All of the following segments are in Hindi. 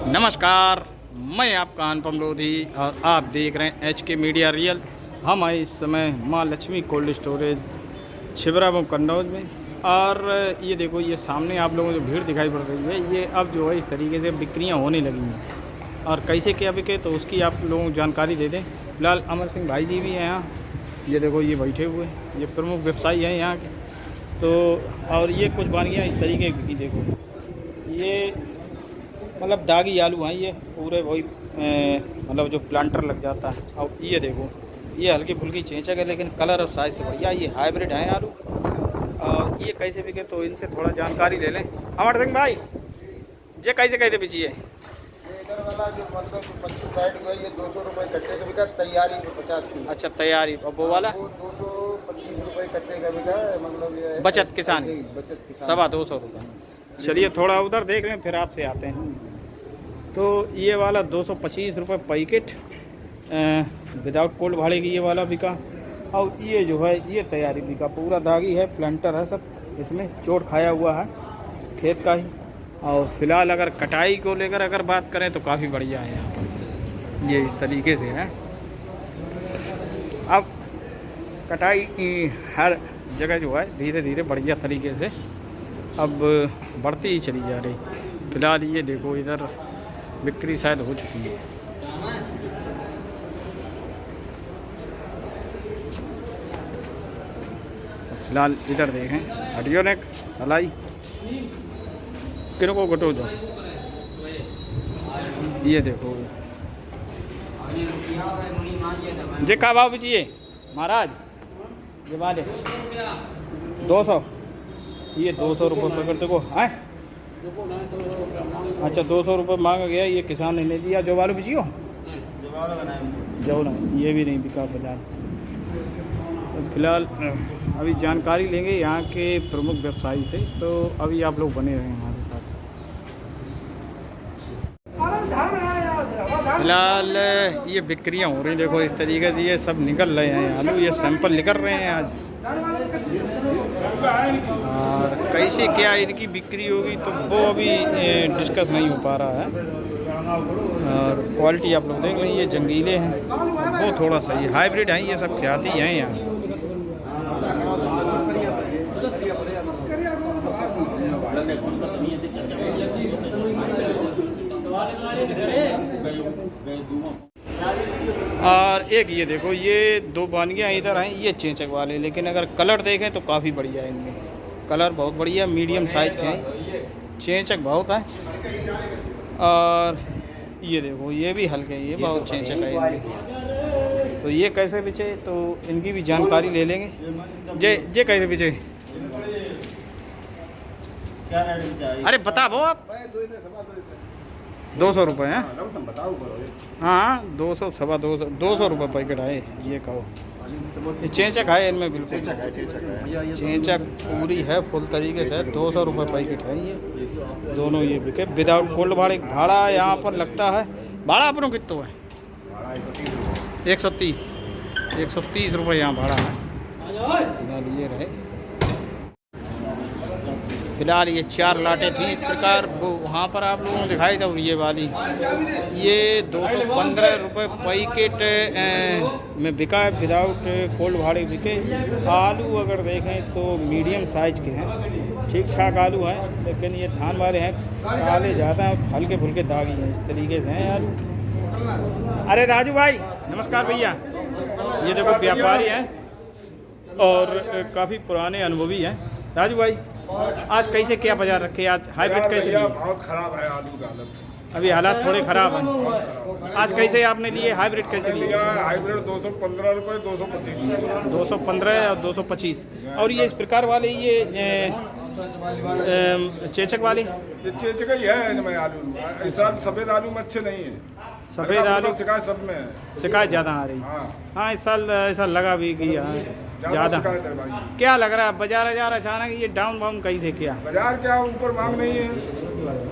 नमस्कार, मैं आपका अनुपम लोधी और आप देख रहे हैं HK मीडिया रियल। हम आए इस समय माँ लक्ष्मी कोल्ड स्टोरेज छिबरा में कन्नौज में। और ये देखो, ये सामने आप लोगों को जो भीड़ दिखाई पड़ रही है, ये अब जो है इस तरीके से बिक्रियाँ होने लगी हैं। और कैसे क्या बिके तो उसकी आप लोगों को जानकारी दे दें। फिलहाल अमर सिंह भाई जी भी हैं यहाँ, ये देखो ये बैठे हुए, ये प्रमुख व्यवसायी हैं यहाँ के। तो और ये कुछ बानियाँ इस तरीके की देखो, ये मतलब दागी आलू हैं, ये पूरे वही मतलब जो प्लांटर लग जाता है। और ये देखो, ये हल्की फुल्की चेंचक है लेकिन कलर और साइज से बढ़िया, ये हाइब्रिड हैं आलू। और ये कैसे बिके तो इनसे थोड़ा जानकारी ले लें। अमर सिंह भाई, ये कैसे कैसे बिचिए? इधर वाला जो मतलब 25 साइड का ये 200 रुपये कट्टे का बिका, तैयारी 50 की। अच्छा, तैयारी। और वो वाला 225 रुपये कट्टे का बिका, मतलब ये बचत किसान, बचत किसान 225 रुपये। चलिए थोड़ा उधर देख लें फिर आपसे आते हैं। तो ये वाला 225 रुपये पैकेट विदाउट कोल्ड भाड़े की ये वाला बिका। और ये जो है ये तैयारी बिका, पूरा दागी है, प्लांटर है सब, इसमें चोट खाया हुआ है खेत का ही। और फिलहाल अगर कटाई को लेकर अगर बात करें तो काफ़ी बढ़िया है यहाँ पर, ये इस तरीके से है। अब कटाई हर जगह जो है धीरे धीरे बढ़िया तरीके से अब बढ़ती ही चली जा रही। फिलहाल ये देखो, इधर बिक्री शायद हो चुकी है। फिलहाल इधर देखें, हटियो ने हलाई किन को घटो जो, ये देखो जे का भाव बेचिए महाराज? ये वाले 200, ये 200 रुपये पैकेट देखो है। अच्छा, 200 रुपये मांगा गया, ये किसान ने नहीं दिया। जो वाले बिचियो जो नहीं, ये भी नहीं बिका फिलहाल। तो फिलहाल अभी जानकारी लेंगे यहाँ के प्रमुख व्यवसायी से, तो अभी आप लोग बने रहे हमारे साथ। फिलहाल ये बिक्रियाँ हो रही, देखो इस तरीके से ये सब निकल रहे हैं आलू, ये सैंपल निकल रहे हैं आज। और कैसे क्या इनकी बिक्री होगी तो वो अभी डिस्कस नहीं हो पा रहा है। और क्वालिटी आप लोग देख लें, ये जंगीले हैं, वो थोड़ा सही हाइब्रिड हैं, ये सब ख्याति हैं यहाँ। और एक ये देखो, ये दो बानियाँ इधर हैं, ये चेंचक वाले, लेकिन अगर कलर देखें तो काफ़ी बढ़िया है इनमें, कलर बहुत बढ़िया, मीडियम साइज के हैं, चेंचक बहुत है। और ये देखो, ये भी हल्के हैं, ये बहुत चेंचक है इनमें। तो ये कैसे बिचे तो इनकी भी जानकारी ले लेंगे। जे कैसे बिचे? अरे बता वो आप। 200 रुपये हैं। हाँ, 200 सवा 200 रुपये पैकेट है। ये कहो, ये चेंचक है इनमें, बिल्कुल चेंचक पूरी है फुल तरीके से। 200 रुपये पैकेट है ये दोनों, ये बिके विदाउट कोल्ड भाड़े। भाड़ा यहाँ पर लगता है, भाड़ा अपनों कितना है? 130 रुपये यहाँ भाड़ा है। ये रहे फिलहाल ये 4 लाटें थी इस प्रकार, वो वहाँ पर आप लोगों को दिखाई था। ये वाली ये 215 रुपये पैकेट में बिका है, विदाउट कोल्ड भाड़े बिके। आलू अगर देखें तो मीडियम साइज के हैं, ठीक ठाक आलू हैं, लेकिन ये धान वाले हैं, काले ज़्यादा हैं, हल्के फुल्के दागी हैं, इस तरीके से हैं आलू। अरे राजू भाई नमस्कार भैया, ये देखो व्यापारी हैं और काफ़ी पुराने अनुभवी हैं। राजू भाई, आज कैसे क्या बाजार रखे? आज हाइब्रिड कैसे लिए? बहुत खराब है आलू का हालत, अभी हालात थोड़े ख़राब हैं। आज कैसे आपने लिए? हाइब्रिड कैसे लिए? हाइब्रिड 215 रुपये, 225 215 और 225। और ये इस प्रकार वाले ये चेचक वाले, ये चेंचक ही है आलू। इस साल सफ़ेद आलू में अच्छे नहीं है, सफ़ेद आलू शिकायत सब में है, शिकायत ज़्यादा आ रही। हाँ, इस साल ऐसा लगा भी कि ज़्यादा। क्या लग रहा है बाजार अचानक ये डाउन वाउन कैसे? क्या बाजार क्या ऊपर मांग नहीं है,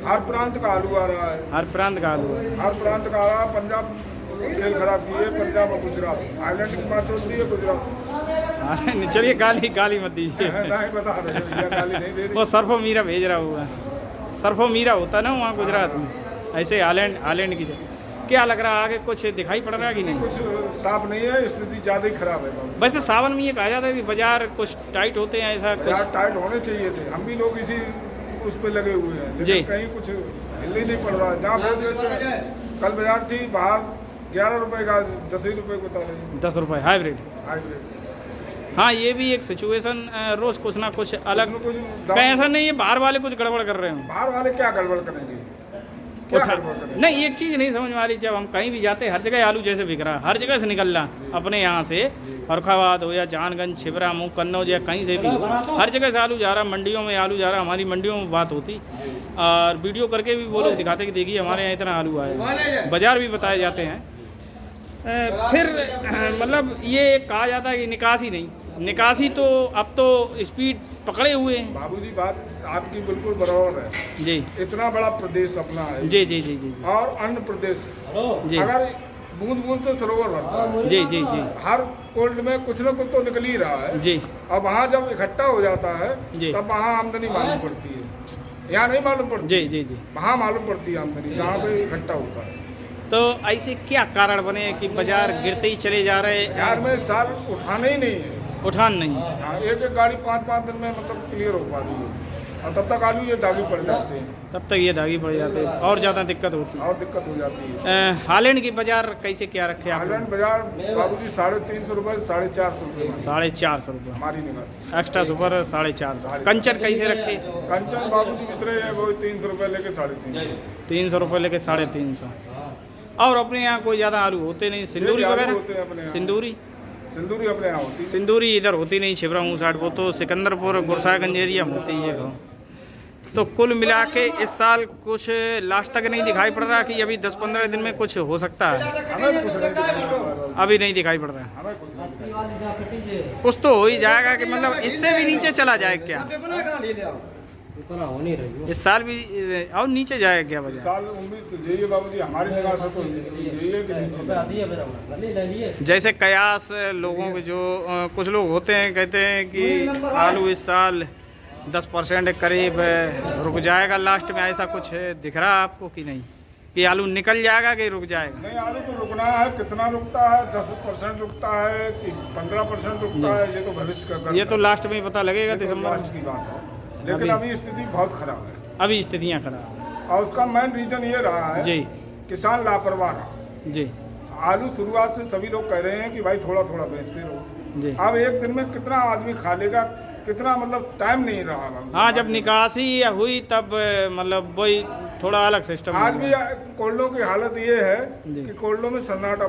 हर प्रांत का आलू आ रहा है, हर प्रांत का आलू है, हर प्रांत का आ रहा है। पंजाब खेल खराब की है, पंजाब और गुजरात, आइलैंड की बात होती है गुजरात। चलिए गाली मत दीजिए, नहीं बता रहे, गाली नहीं दे रही। वो सरफो मीरा भेज रहा हुआ, सरफो मीरा होता ना वहाँ गुजरात में, ऐसे हालैंड की जगह क्या लग रहा है आगे कुछ दिखाई पड़ रहा है कि नहीं? कुछ साफ नहीं है, स्थिति ज़्यादा ही खराब है बाबू। वैसे सावन में ये कहा जाता है कि बाजार कुछ टाइट होते हैं, ऐसा बाजार कुछ? टाइट होने चाहिए थे, हम भी लोग इसी उस पे लगे हुए हैं, जी। लेकिन कहीं कुछ हिल ही नहीं पड़ रहा। जहाँ भेज देते हैं, कल बाजार थी बाहर 11 रुपए का 10 ही रुपए बता रहे हैं 10 रुपये हाइब्रिड। हाइब्रिड। हाँ, ये भी एक सिचुएशन रोज कुछ ना कुछ अलग। कुछ कहीं ऐसा नहीं है बाहर वाले कुछ गड़बड़ कर रहे हो? बाहर वाले क्या गड़बड़ करेंगे, क्या गड़बड़ करेंगे? नहीं, एक चीज़ नहीं समझ में आ रही, जब हम कहीं भी जाते हैं हर जगह आलू जैसे बिक रहा है, हर जगह से निकल रहा अपने यहाँ से, फरुखाबाद हो या जानगंज, छिबरा, मुँह, कन्नौज या कहीं से भी हो, हर जगह से आलू जा रहा, मंडियों में आलू जा रहा। हमारी मंडियों में बात होती और वीडियो करके भी बोले दिखाते कि देखिए हमारे यहाँ इतना आलू आया, बाजार भी बताए जाते हैं। फिर मतलब ये कहा जाता है कि निकासी नहीं, निकासी तो अब तो स्पीड पकड़े हुए हैं। बाबूजी बात आपकी बिल्कुल बराबर है जी। इतना बड़ा प्रदेश अपना है जी जी जी जी और अन्य प्रदेश, जी अगर बूंद बूंद से सरोवर भरता है, जी जी जी हर कोल्ड में कुछ न कुछ तो निकल ही रहा है जी। अब वहाँ जब इकट्ठा हो जाता है जी। तब वहाँ आमदनी मालूम पड़ती है, यहाँ नहीं मालूम पड़ती। जी जी जी। वहाँ मालूम पड़ती है आमदनी जहाँ पे इकट्ठा होता है। तो ऐसे क्या कारण बने कि बाजार गिरते ही चले जा रहे हैं? यार में साल उठाने ही नहीं है, उठान नहीं। हाँ, एक एक गाड़ी 5-5 दिन में मतलब क्लियर हो पा रही है और तब तक आलू ये दागी पड़ जाते हैं, तब तक ये दागी पड़ जाते हैं और ज़्यादा दिक्कत होती है। और दिक्कत हो जाती है। हालैंड की बाजार कैसे क्या रखे आप? हालैंड बाजार बाबूजी 350 रुपए 450 रुपए 450 रुपये हमारी निगाह से। Extra super 450। कंचन कैसे रखे? कंचन बाबूजी कितने हैं वो 300 रुपए लेके 350। 300 रुपये लेके 350। और अपने यहाँ कोई ज़्यादा आलू होते नहीं, सिंदूरी आलू वगैरह? होते हैं अपने यहाँ। सिंदूरी सिंदूरी अपने यहाँ होती है। सिंदूरी इधर होती नहीं, छिबरा मुँह साइड, वो तो सिकंदरपुर गुरसागंज एरिया में होती है। तो कुल मिला के इस साल कुछ लास्ट तक नहीं दिखाई पड़ रहा कि अभी 10-15 दिन में कुछ हो सकता है? हमें कुछ नहीं दिखाई पड़ रहा है। अभी नहीं दिखाई पड़ रहा है। हमें कुछ नहीं दिखाई पड़ कुछ तो हो ही जाएगा कि मतलब इससे भी नीचे चला जाए क्या? इस साल भी और नीचे जाएगा क्या रहा। इस बाजार? साल उम्मीद तो यही है बाबूजी, हमारी निगाह से तो यही है कि नीचे जैसे कयास लोगों के जो कुछ लोग होते हैं कहते हैं कि आलू इस साल 10% करीब रुक जाएगा लास्ट में, ऐसा कुछ दिख रहा है आपको कि नहीं कि आलू निकल जाएगा कि रुक जाएगा? नहीं, आलू तो रुकना है, कितना रुकता है, 10% रुकता है कि 15% रुकता है, ये तो भविष्य का ये तो लास्ट में ही पता लगेगा दिसंबर लास्ट में। की बात है, लेकिन अभी स्थिति बहुत खराब है अभी स्थितियाँ खराब हैं। और उसका मेन रीजन ये रहा है जी किसान लापरवाह रहा। जी आलू शुरुआत से सभी लोग कह रहे हैं कि भाई थोड़ा थोड़ा बेचते रहो, जी। अब एक दिन में कितना आदमी खा लेगा, कितना मतलब टाइम नहीं रहा। हाँ, जब निकासी हुई तब मतलब वही थोड़ा अलग सिस्टम। आज भी कोल्डों की हालत ये है जी। कि कोल्डों में सन्नाटा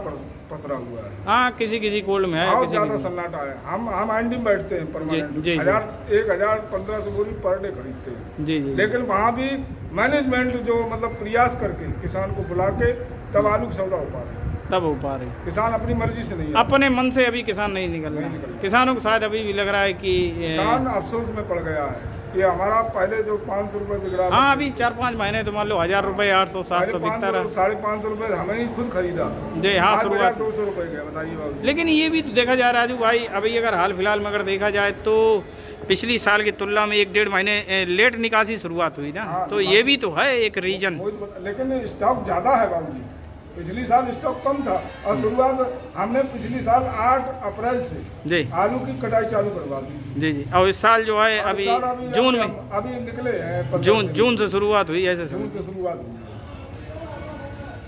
पसरा हुआ है, हाँ, किसी किसी कोल्ड में है, बहुत किसी ज्यादा किसी। सन्नाटा है। हम एंडी में बैठते हैं परमानेंट, जी, जी। 1000-1500 बोरी पर डे खरीदते हैं, जी जी। लेकिन वहाँ भी मैनेजमेंट जो मतलब प्रयास करके किसान को बुला के तब आलू की सौदा हो पा रही है। तब हो पा रही। किसान अपनी मर्जी से नहीं है। अपने मन से अभी किसान नहीं निकल नहीं रहा। निकल रहा। किसानों को शायद अभी भी लग रहा है कि किसान अफसोस में पड़ गया है कि हमारा पहले जो 500 रुपए बिक रहा था, हाँ, अभी 4-5 महीने तो मान लो 1000 रुपये 800-700 बिकता रहा। 550 रुपए हमें ही खुद खरीदा जी हाँ, आज शुरुआत। 200 रुपए गया, बताइए बाबू। लेकिन ये भी तो देखा जाए राजू भाई, अभी अगर हाल फिलहाल में अगर देखा जाए तो पिछली साल की तुलना में 1-1.5 महीने लेट निकासी शुरुआत हुई ना, हाँ, तो ये भी तो है एक रीजन। लेकिन स्टॉक ज्यादा है बाबू जी, पिछली साल स्टॉक कम था और शुरुआत हमने पिछली साल 8 अप्रैल से जी आलू की कटाई चालू करवा दी। जी जी। और इस साल जो है और अभी इस साल अभी जून में, अभी निकले हैं 15 दिन। जून से शुरुआत हुई ऐसे जून समझ। से शुरुआत हुई।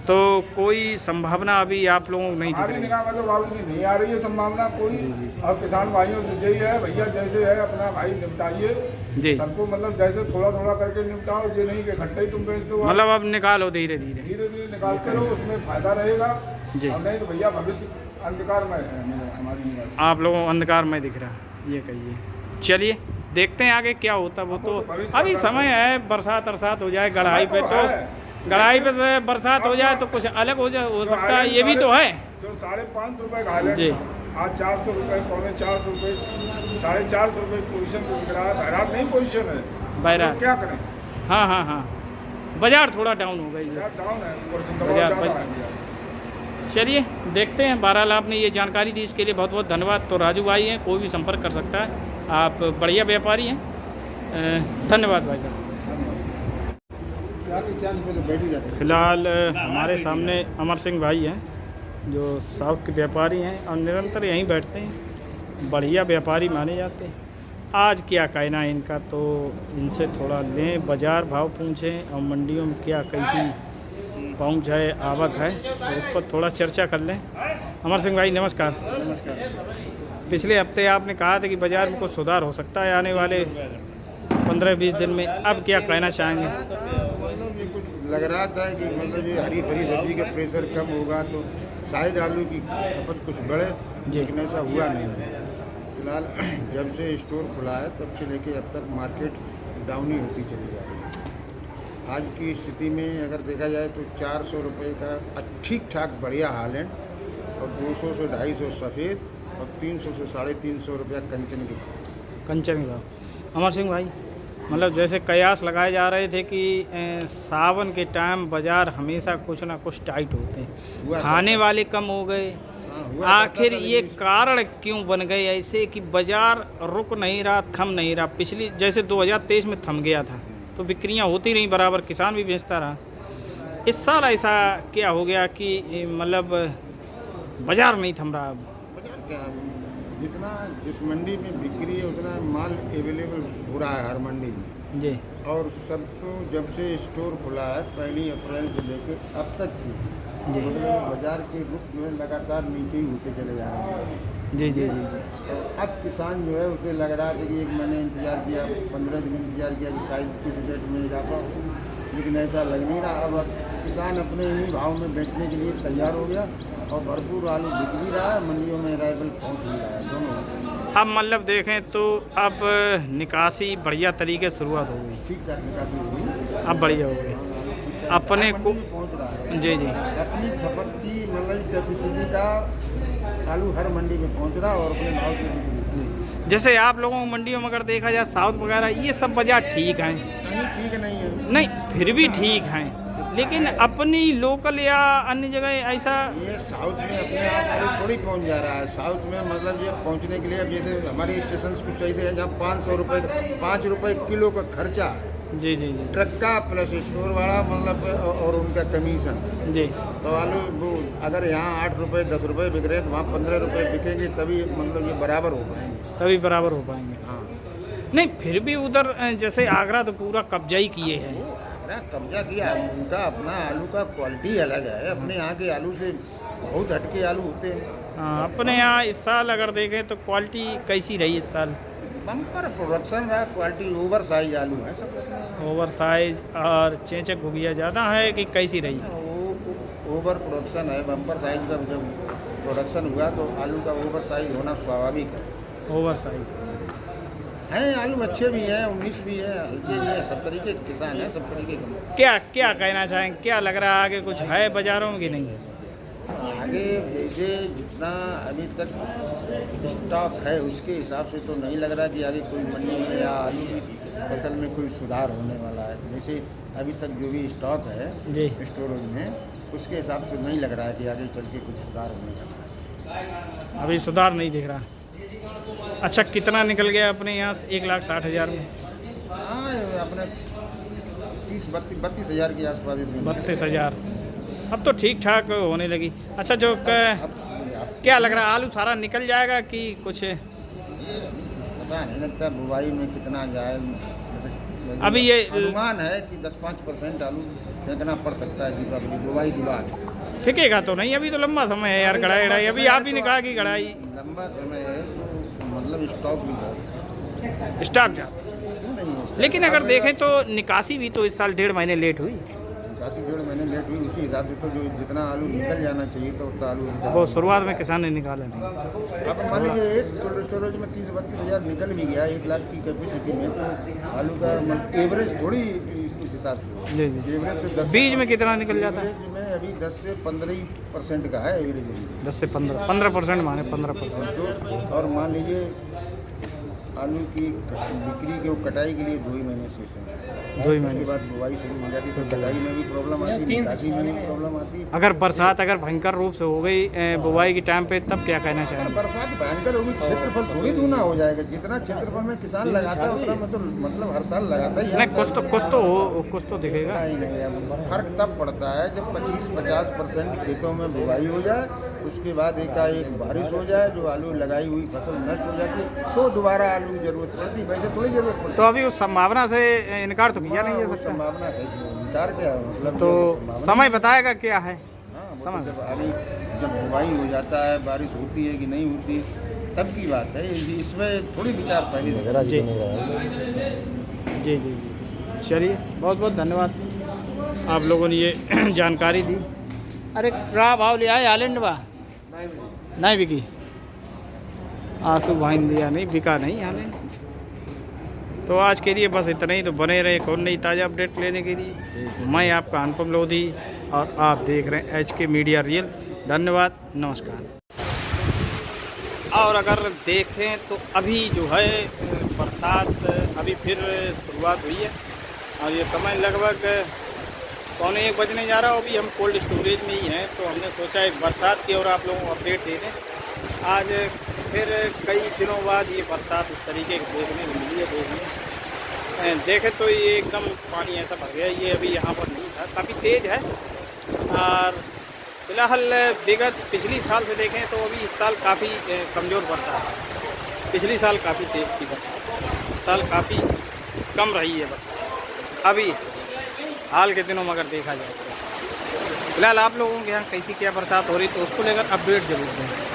तो कोई संभावना अभी आप लोगों को नहीं दिख हमारी रही? निगाह में तो बाबू जी नहीं आ रही है संभावना कोई। और किसान भाइयों से यही है, भैया जैसे है अपना भाई निपटाइए जी। सबको, मतलब जैसे थोड़ा थोड़ा करके निपटाओ, ये नहीं कि इकट्ठे ही तुम बेच दो। मतलब अब निकालो धीरे धीरे। धीरे धीरे निकालते रहो, उसमें फायदा रहेगा। जी। और नहीं तो भैया भविष्य अंधकार में है हमारी निगाह से। आप लोगों को अंधकार में दिख रहा, ये कहिए। चलिए देखते हैं आगे क्या होता, वो तो अभी समय है। बरसात अरसात हो जाए गढ़ाई पे, तो गढ़ाई पे से बरसात हो जाए तो कुछ अलग हो सकता है, ये भी तो है। जो 550 रुपए का हाईलाइट जी। था, आज 400 रुपए, 450 रुपए, 450 रुपए पोजीशन पे बिक रहा है। बहरहाल नहीं पोजीशन है, बहरहाल। तो क्या करें, हाँ हाँ हाँ, बाजार थोड़ा डाउन हो गई है। यार डाउन है, ऊपर से दबाव बाजार- ज़्यादा है भैया। चलिए देखते हैं। बहरहाल आपने ये जानकारी दी, इसके लिए बहुत बहुत धन्यवाद। तो राजू भाई हैं, कोई भी संपर्क कर सकता है, आप बढ़िया व्यापारी हैं। धन्यवाद भाई साहब। फिलहाल हमारे सामने अमर सिंह भाई हैं जो साउथ के व्यापारी हैं और निरंतर यहीं बैठते हैं, बढ़िया व्यापारी माने जाते हैं। आज क्या कहना है इनका, तो इनसे थोड़ा लें, बाज़ार भाव पूछें और मंडियों में क्या कैसी पहुँच है, आवक है, तो उस पर थोड़ा चर्चा कर लें। अमर सिंह भाई नमस्कार। नमस्कार। पिछले हफ्ते आपने कहा था कि बाज़ार में कुछ सुधार हो सकता है आने वाले 15-20 दिन में, अब क्या कहना चाहेंगे? मतलब ये कुछ लग रहा था कि मतलब ये हरी भरी सब्जी का प्रेशर कम होगा तो शायद आलू की खपत कुछ बढ़े, लेकिन ऐसा हुआ नहीं। फिलहाल जब से स्टोर खुला है तब से लेके अब तक मार्केट डाउन ही होती चली जा रही है। आज की स्थिति में अगर देखा जाए तो 400 रुपये का ठीक ठाक बढ़िया हालैंड और 200 से 250 सफ़ेद और 300 से 350 रुपया कंचन के कंचन के भाव। अमर सिंह भाई, मतलब जैसे कयास लगाए जा रहे थे कि सावन के टाइम बाज़ार हमेशा कुछ ना कुछ टाइट होते हैं, खाने वाले कम हो गए। आखिर ये कारण क्यों बन गए ऐसे कि बाज़ार रुक नहीं रहा, थम नहीं रहा? पिछली जैसे 2023 में थम गया था तो बिक्रियां होती रहीं बराबर, किसान भी बेचता रहा। इस साल ऐसा क्या हो गया कि मतलब बाज़ार नहीं थम रहा? जितना जिस मंडी में बिक्री है उतना माल अवेलेबल हो रहा है हर मंडी में जी। और सबको जब से स्टोर खुला है 1 अप्रैल से लेकर अब तक की मतलब बाजार के रुख जो है लगातार नीचे ही होते चले जा रहे हैं। जी जी जी। और अब किसान जो है उसे लग रहा था कि 1 महीने इंतजार किया, 15 दिन इंतजार किया कि शायद कुछ रेट में इजाफा हो, लेकिन ऐसा लग नहीं रहा। अब किसान अपने ही भाव में बेचने के लिए तैयार हो गया और भरपूर आलू बिक भी रहा है, मंडियों में अराइवल पहुँच भी रहा है दोनों। अब मतलब देखें तो अब निकासी बढ़िया तरीके से शुरुआत हो गई, ठीक ठाक निकासी हुई, अब बढ़िया हो गई अपने को पहुँच रहा है। जी जी। अपनी खपत की मतलब कैपेसिटी का आलू हर मंडी में पहुँच रहा है और अपने भाव से बिक रहा है। जैसे आप लोगों को मंडियों में अगर देखा जाए साउथ वगैरह ये सब बाजार ठीक हैं, कहीं ठीक नहीं है, नहीं फिर भी ठीक हैं, लेकिन अपनी लोकल या अन्य जगह ऐसा ये साउथ में अपने आप आलू थोड़ी पहुँच जा रहा है। साउथ में मतलब ये पहुँचने के लिए अब जैसे हमारे स्टेशन कुछ चाहिए थे जहाँ 5 रुपये किलो का खर्चा है, जी जी जी ट्रक का प्लस स्टोर वाला मतलब और उनका कमीशन। जी। तो आलू वो अगर यहाँ 8 रुपये 10 रुपये बिक रहे हैं तो वहाँ 15 रुपये बिकेंगे, तभी मतलब ये बराबर हो पाएंगे, तभी बराबर हो पाएंगे। हाँ नहीं फिर भी उधर जैसे आगरा तो पूरा कब्जा ही किए हैं। ना कब्जा किया, उनका अपना आलू का क्वालिटी अलग है, अपने यहाँ के आलू से बहुत हटके आलू होते हैं। हाँ, अपने यहाँ इस साल अगर देखें तो क्वालिटी कैसी रही इस साल? बम्पर प्रोडक्शन रहा, क्वालिटी ओवर साइज आलू है सब। ओवर साइज और चेचक घुगिया ज़्यादा है कि कैसी रही? वो ओवर प्रोडक्शन है, बम्पर साइज का जब प्रोडक्शन हुआ तो आलू का ओवर साइज होना स्वाभाविक है। ओवर साइज हैं आलू अच्छे भी हैं, 19 भी है, हल्के भी है, सब तरीके के किसान हैं, सब तरीके के। क्या क्या कहना चाहेंगे, क्या लग रहा है आगे कुछ है बाज़ारों में कि नहीं? आगे जैसे जितना अभी तक स्टॉक है उसके हिसाब से तो नहीं लग रहा कि आगे कोई मंडी में या आलू की फसल में कोई सुधार होने वाला है। जैसे अभी तक जो भी स्टॉक है जी स्टोरेज में उसके हिसाब से नहीं लग रहा है कि आगे चल के कुछ सुधार होने वाला है। अभी सुधार नहीं दिख रहा। अच्छा कितना निकल गया अपने यहाँ से 1,60,000 में? हाँ अपने 32 हज़ार के आसपास इसमें 32,000। अब तो ठीक ठाक होने लगी। अच्छा जो क्या लग रहा है आलू सारा निकल जाएगा कि कुछ? पता नहीं लगता बुआई में कितना जाए, जैसे अभी ये अनुमान है कि 10-5% आलू फेंकना पड़ सकता है दीपावली बुआई के बाद। फेंकेगा तो नहीं, अभी तो लंबा समय है यार, कढ़ाई अभी आप ही ने कहा कि कढ़ाई लंबा समय है तो मतलब स्टॉक भी है, स्टॉक जा। नहीं है। लेकिन अगर देखें तो निकासी भी तो इस साल 1.5 महीने लेट हुई। काफ़ी 1.5 महीने लेट हुई, उसी हिसाब से तो जो जितना आलू निकल जाना चाहिए तो उतना आलू वो शुरुआत में किसान ने निकाला नहीं। आप मान लीजिए एक कोल्ड स्टोरेज में 30-32 हज़ार निकल भी गया 1 लाख की कैपेसिटी में, तो आलू का एवरेज थोड़ी इस हिसाब से जी जी। एवरेज से 10 बीज में कितना निकल जाता है? एवरेज में अभी 10 से 15% का है एवरेज, 10 से 15% माने 15%। तो और मान लीजिए आलू की बिक्री के कटाई के लिए 2 ही महीने शेष हैं। 2 ही उसके महीने बाद बुआई शुरू हो जाती है, तो कटाई में भी प्रॉब्लम आती है, निकासी में भी प्रॉब्लम आती है। अगर बरसात अगर भयंकर रूप से हो गई बुवाई के टाइम पे, तब क्या कहना अगर चाहेंगे? बरसात भयंकर होगी, क्षेत्रफल थोड़ी दूना हो जाएगा। जितना क्षेत्रफल में किसान लगाता है उतना मतलब हर साल लगाता ही है। नहीं, कुछ तो दिखेगा। नहीं, अब फर्क तब पड़ता है जब 25-50% खेतों में बुवाई हो जाए, उसके बाद एकाएक बारिश हो जाए, जो आलू लगाई हुई फसल नष्ट हो जाती है, तो दोबारा आलू की जरूरत पड़ती है, वैसे थोड़ी जरूरत पड़ती है। तो अभी उस संभावना से इनकार तो किया नहीं जा वो सकता। संभावना है, विचार क्या है, मतलब तो ये संभावना- समय बताएगा क्या है? हाँ, वो तो समझ। जब आगे जब बुवाई हो जाता है, बारिश होती है कि नहीं होती, तब की बात है। इसमें थोड़ी विचार पहले जी जी जी जी। चलिए, बहुत बहुत धन्यवाद, आप लोगों ने ये जानकारी दी। अरे क्या भाव लिया है हालैंड बा? नहीं बिकी, आंसू भाई ने दिया नहीं, बिका नहीं हालैंड। तो आज के लिए बस इतना ही। तो बने रहे कौन नई ताज़ा अपडेट लेने के लिए। मैं आपका अनुपम लोधी और आप देख रहे हैं HK मीडिया रियल। धन्यवाद, नमस्कार। और अगर देखें तो अभी जो है बरसात अभी फिर शुरुआत हुई है और ये समय लगभग 12:45 बजने जा रहा है। अभी हम कोल्ड स्टोरेज में ही हैं, तो हमने सोचा एक बरसात की और आप लोगों को अपडेट दे दें। आज फिर कई दिनों बाद ये बरसात इस तरीके की देखने को मिली है। देखें तो ये एकदम पानी ऐसा भर गया, ये अभी यहाँ पर नहीं था, काफ़ी तेज़ है। और फिलहाल विगत पिछली साल से देखें तो अभी इस साल काफ़ी कमज़ोर बरसात है। पिछली साल काफ़ी तेज़ थी बरसात, इस साल काफ़ी कम रही है बरसात अभी हाल के दिनों में अगर देखा जाए तो। फिलहाल आप लोगों के यहाँ कैसी क्या बरसात हो रही, तो उसको लेकर अपडेट जरूर दें।